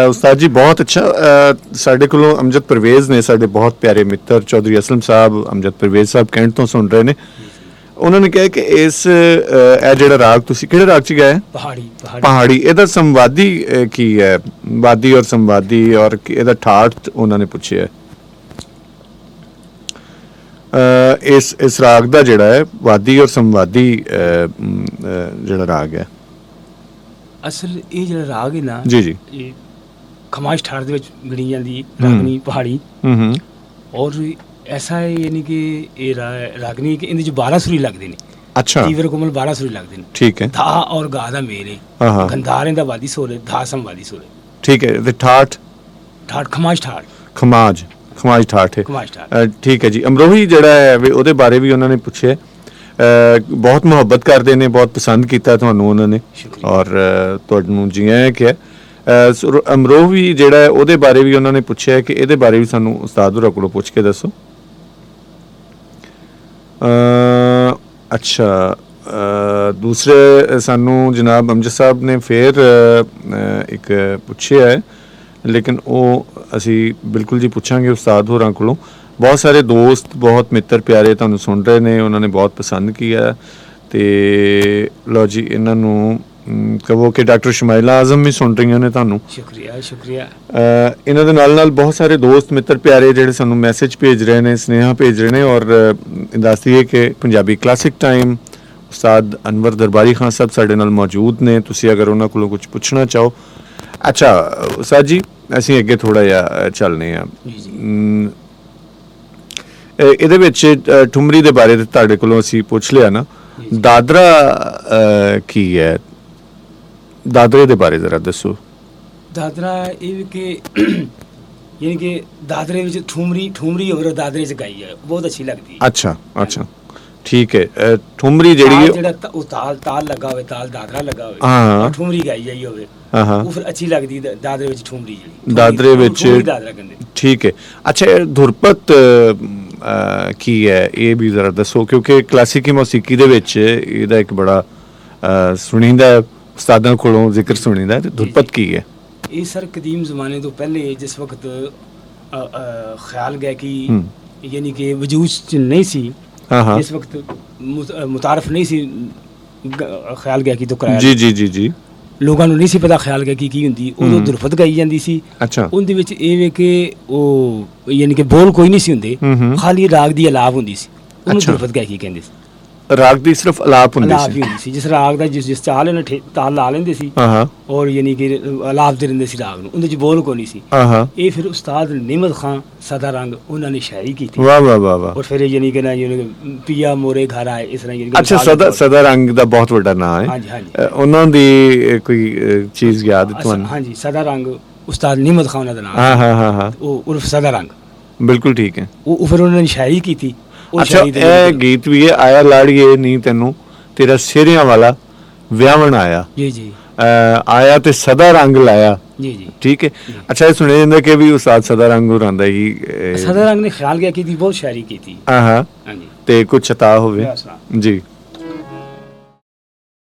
ਉਸਤਾਦ ਜੀ ਬਹੁਤ ਅੱਛਾ। ਸਾਡੇ ਕੋਲੋਂ ਅਮਜਦ ਪਰਵੇਜ਼ ਨੇ, ਸਾਡੇ ਬਹੁਤ ਪਿਆਰੇ ਮਿੱਤਰ ਚੌਧਰੀ ਅਸਲਮ ਸਾਹਿਬ ਅਮਜਦ ਪਰਵੇਜ਼ ਸਾਹਿਬ ਕੈਂਟ ਤੋਂ ਸੁਣ ਰਹੇ ਨੇ। ਉਹਨਾਂ ਨੇ ਕਿਹਾ ਕਿ ਇਸ ਇਹ ਜਿਹੜਾ ਰਾਗ ਤੁਸੀਂ ਕਿਹੜੇ ਰਾਗ 'ਚ ਗਾਇਆ? ਪਹਾੜੀ। ਇਹਦਾ ਸੰਵਾਦੀ ਕੀ ਹੈ? ਵਾਦੀ ਔਰ ਸੰਵਾਦੀ ਔਰ ਇਹਦਾ ਠਾਠ ਉਹਨਾਂ ਨੇ ਪੁੱਛਿਆ। ਇਸ ਰਾਗ ਦਾ ਜਿਹੜਾ ਹੈ ਵਾਦੀ ਔਰ ਸੰਵਾਦੀ ਜਿਹੜਾ ਰਾਗ ਹੈ ਅਸਲ ਇਹ ਜਿਹੜਾ ਰਾਗ ਹੈ ਨਾ ਜੀ ਇਹ ਖਮਾਸ਼ ਠਾਠ ਦੇ ਵਿੱਚ ਗਿਣੀ ਜਾਂਦੀ ਰਾਗਨੀ ਪਹਾੜੀ। ਔਰ ਐਸਾ ਹੈ ਯਾਨੀ ਕਿ ਇਹ ਰਾਗਨੀ ਕਿ ਇਹਦੇ 'ਚ 12 ਸੁਰੀ ਲੱਗਦੇ ਨੇ। ਅੱਛਾ। ਤੀਵਰ ਕੋਮਲ 12 ਸੁਰੀ ਲੱਗਦੇ ਨੇ। ਠੀਕ ਹੈ। ਧਾ ਔਰ ਗਾ ਦਾ ਮੇਲ ਹੈ। ਗੰਧਾਰੇ ਦਾ ਵਾਦੀ ਸੁਰ ਹੈ, ਧਾ ਸੰਵਾਦੀ ਸੁਰ ਹੈ। ਠੀਕ ਹੈ। ਤੇ ਠਾਠ ਖਮਾਸ਼ ਠਾਠ ਖਮਾਜ ਠਾਠ ਹੈ। ਖਮਾਸ਼ ਠਾਠ। ਠੀਕ ਹੈ ਜੀ। ਅਮਰੋਹੀ ਜਿਹੜਾ ਹੈ ਉਹਦੇ ਬਾਰੇ ਵੀ ਉਹਨਾਂ ਨੇ ਪੁੱਛਿਆ। ਬਹੁਤ ਮੁਹੱਬਤ ਕਰਦੇ ਨੇ, ਬਹੁਤ ਪਸੰਦ ਕੀਤਾ ਤੁਹਾਨੂੰ ਉਹਨਾਂ ਨੇ ਔਰ ਤੁਹਾਨੂੰ ਜੀ ਆਇਆਂ ਕਿਹਾ। ਅਮਰੋਹੀ ਜਿਹੜਾ ਹੈ ਉਹਦੇ ਬਾਰੇ ਵੀ ਉਹਨਾਂ ਨੇ ਪੁੱਛਿਆ ਕਿ ਇਹਦੇ ਬਾਰੇ ਵੀ ਸਾਨੂੰ ਉਸਤਾਦ ਹੋਰਾਂ ਕੋਲੋਂ ਪੁੱਛ ਕੇ ਦੱਸੋ। ਅੱਛਾ। ਦੂਸਰੇ ਸਾਨੂੰ ਜਨਾਬ ਅਮਜਦ ਸਾਹਿਬ ਨੇ ਫਿਰ ਇੱਕ ਪੁੱਛਿਆ ਹੈ, ਲੇਕਿਨ ਉਹ ਅਸੀਂ ਬਿਲਕੁਲ ਜੀ ਪੁੱਛਾਂਗੇ ਉਸਤਾਦ ਹੋਰਾਂ ਕੋਲੋਂ। ਬਹੁਤ ਸਾਰੇ ਦੋਸਤ, ਬਹੁਤ ਮਿੱਤਰ ਪਿਆਰੇ ਤੁਹਾਨੂੰ ਸੁਣ ਰਹੇ ਨੇ, ਉਹਨਾਂ ਨੇ ਬਹੁਤ ਪਸੰਦ ਕੀਤਾ। ਤੇ ਲਓ ਜੀ ਇਹਨਾਂ ਨੂੰ ਕਹੋ ਕਿ ਡਾਕਟਰ ਸ਼ਮਾਇਲਾ ਆਜ਼ਮ ਵੀ ਸੁਣ ਰਹੀਆਂ ਨੇ ਤੁਹਾਨੂੰ। ਸ਼ੁਕਰੀਆ। ਇਹਨਾਂ ਦੇ ਨਾਲ ਨਾਲ ਬਹੁਤ ਸਾਰੇ ਦੋਸਤ ਮਿੱਤਰ ਪਿਆਰੇ ਜਿਹੜੇ ਸਾਨੂੰ ਮੈਸੇਜ ਭੇਜ ਰਹੇ ਨੇ, ਸੁਨੇਹਾ ਭੇਜ ਰਹੇ ਨੇ ਔਰ ਦੱਸ ਦਈਏ ਕਿ ਪੰਜਾਬੀ ਕਲਾਸਿਕ ਟਾਈਮ ਉਸਤਾਦ ਅਨਵਰ ਦਰਬਾਰੀ ਖਾਨ ਸਾਹਿਬ ਸਾਡੇ ਨਾਲ ਮੌਜੂਦ ਨੇ। ਤੁਸੀਂ ਅਗਰ ਉਹਨਾਂ ਕੋਲੋਂ ਕੁਝ ਪੁੱਛਣਾ ਚਾਹੋ। ਅੱਛਾ ਉਸਤਾਦ ਜੀ ਅਸੀਂ ਅੱਗੇ ਥੋੜ੍ਹਾ ਜਿਹਾ ਚੱਲਦੇ ਹਾਂ। ਇਹਦੇ ਵਿੱਚ ਠੁਮਰੀ ਦੇ ਬਾਰੇ ਤੁਹਾਡੇ ਕੋਲੋਂ ਅਸੀਂ ਪੁੱਛ ਲਿਆ ਨਾ। ਦਾਦਰਾ ਕੀ ਹੈ? ਦਾਦਰੇ ਦੇ ਬਾਰੇ ਜ਼ਰਾ ਦੱਸੋ। ਦਾਦਰਾ ਇਹ ਕਿ ਯਾਨੀ ਕਿ ਦਾਦਰੇ ਵਿੱਚ ਠੁਮਰੀ ਹੋਰ ਦਾਦਰੇ 'ਚ ਗਾਈ ਹੈ, ਬਹੁਤ ਅੱਛੀ ਲੱਗਦੀ ਹੈ। ਅੱਛਾ ਠੀਕ ਹੈ। ਠੁਮਰੀ ਜਿਹੜੀ ਜਿਹੜਾ ਉਹ ਤਾਲ ਲੱਗਾ ਹੋਵੇ, ਤਾਲ ਦਾਦਰਾ ਲੱਗਾ ਹੋਵੇ, ਠੁਮਰੀ ਗਾਈ ਜਾਈ ਹੋਵੇ, ਉਹ ਫਿਰ ਅੱਛੀ ਲੱਗਦੀ ਦਾਦਰੇ ਵਿੱਚ। ਠੁਮਰੀ ਜਿਹੜੀ ਦਾਦਰੇ ਵਿੱਚ ਦਾਦਰਾ ਕਹਿੰਦੇ। ਠੀਕ ਹੈ। ਅੱਛਾ ਧੁਰਪਤ ਕੀ ਹੈ ਇਹ ਵੀ ਜ਼ਰਾ ਦੱਸੋ, ਕਿਉਂਕਿ ਕਲਾਸਿਕੀ ਮੌਸੀਕੀ ਦੇ ਵਿੱਚ ਇਹਦਾ ਇੱਕ ਬੜਾ ਸੁਣੀਂਦਾ ਉਸਤਾਦਾਂ ਕੋਲੋਂ ਜ਼ਿਕਰ ਸੁਣੀਂਦਾ। ਧੁਰਪਤ ਕੀ ਹੈ? ਇਹ ਸਰ ਕਦੀਮ ਜ਼ਮਾਨੇ ਤੋਂ ਪਹਿਲੇ ਜਿਸ ਵਕਤ ਖਿਆਲ ਗਿਆ ਕਿ ਯਾਨੀ ਕਿ ਵਜੂਦ 'ਚ ਨਹੀਂ ਸੀ, ਜਿਸ ਵਕਤ ਮੁਤਾਰਫ ਨਹੀਂ ਸੀ ਖਿਆਲ ਗਿਆ ਕਿ ਤੋਂ ਕਰਾਇਆ ਜੀ ਲੋਕਾਂ ਨੂੰ ਨਹੀਂ ਸੀ ਪਤਾ ਖਿਆਲ ਗਿਆ ਕੀ ਹੁੰਦੀ, ਉਦੋਂ ਧੁਰਪਤ ਗਾਈ ਜਾਂਦੀ ਸੀ। ਉਹਦੇ ਵਿੱਚ ਇਹ ਵੇ ਕਿ ਉਹ ਯਾਨੀ ਕਿ ਬੋਲ ਕੋਈ ਨਹੀਂ ਸੀ ਹੁੰਦੇ, ਖਾਲੀ ਰਾਗ ਦੀ ਅਲਾਪ ਹੁੰਦੀ ਸੀ, ਉਹਨੂੰ ਧੁਰਪਤ ਗਾਇਕੀ ਕਹਿੰਦੇ ਸੀ। ਰਾਗ ਦੀ ਸਿਰਫ ਅਲਾਪ ਹੁੰਦੀ ਸੀ। ਜਿਸ ਰਾਗ ਦਾ ਜਿਸ ਚਾਲ ਇਹਨਾਂ ਤਾਲ ਲਾ ਲੈਂਦੇ ਸੀ ਔਰ ਯਾਨੀ ਕਿ ਅਲਾਪ ਦੇ ਰਹਿੰਦੇ ਸੀ ਰਾਗ ਨੂੰ, ਉਹਦੇ 'ਚ ਬੋਲ ਕੋਈ ਨਹੀਂ ਸੀ। ਇਹ ਫਿਰ ਉਸਤਾਦ ਨਿਮਤ ਖਾਨ ਸਦਾ ਰੰਗ ਉਹਨਾਂ ਨੇ ਸ਼ਾਇਰੀ ਕੀਤੀ। ਔਰ ਫਿਰ ਯਾਨੀ ਕਿ ਨਾ ਪੀਆ ਮੋਰੇ ਘਰ ਆਏ, ਇਸ ਤਰ੍ਹਾਂ। ਅੱਛਾ ਸਦਾ ਰੰਗ ਦਾ ਬਹੁਤ ਵੱਡਾ ਨਾਂ ਹੈ। ਹਾਂਜੀ। ਉਹਨਾਂ ਦੀ ਕੋਈ ਚੀਜ਼ ਯਾਦ ਤੁਹਾਨੂੰ? ਹਾਂਜੀ ਸਦਾ ਰੰਗ ਉਸਤਾਦ ਨਿਮਤ ਖਾਨ ਦਾ ਨਾਮ। ਉਹ ਉਰਫ ਸਦਾ ਰੰਗ। ਬਿਲਕੁਲ ਠੀਕ ਹੈ। ਉਹ ਫਿਰ ਉਹਨਾਂ ਨੇ ਸ਼ਾਇਰੀ ਕੀਤੀ। ਅੱਛਾ ਇਹ ਗੀਤ ਵੀ ਹੈ, ਆਇਆ ਲਾੜੀਏ ਨੀ ਤੈਨੂੰ ਤੇਰਾ ਸਿਰਿਆਂ ਵਾਲਾ ਵਿਆਹਣ ਆਇਆ। ਜੀ ਆਇਆ ਤੇ ਸਦਾ ਰੰਗ ਲਾਇਆ। ਜੀ ਠੀਕ ਹੈ। ਅੱਛਾ ਇਹ ਸੁਣਿਆ ਜਾਂਦਾ ਕਿ ਵੀ ਉਸਤਾਦ ਸਦਾ ਰੰਗ ਹੋਰਾਂ ਹੀ ਸਦਾ ਰੰਗ ਨੇ ਖਿਆਲ ਗਿਆ ਕੀਤੀ, ਬਹੁਤ ਸ਼ਾਇਰੀ ਕੀਤੀ। ਹਾਂਜੀ ਤੇ ਕੁਛ ਅਤਾ ਹੋਵੇ ਜੀ।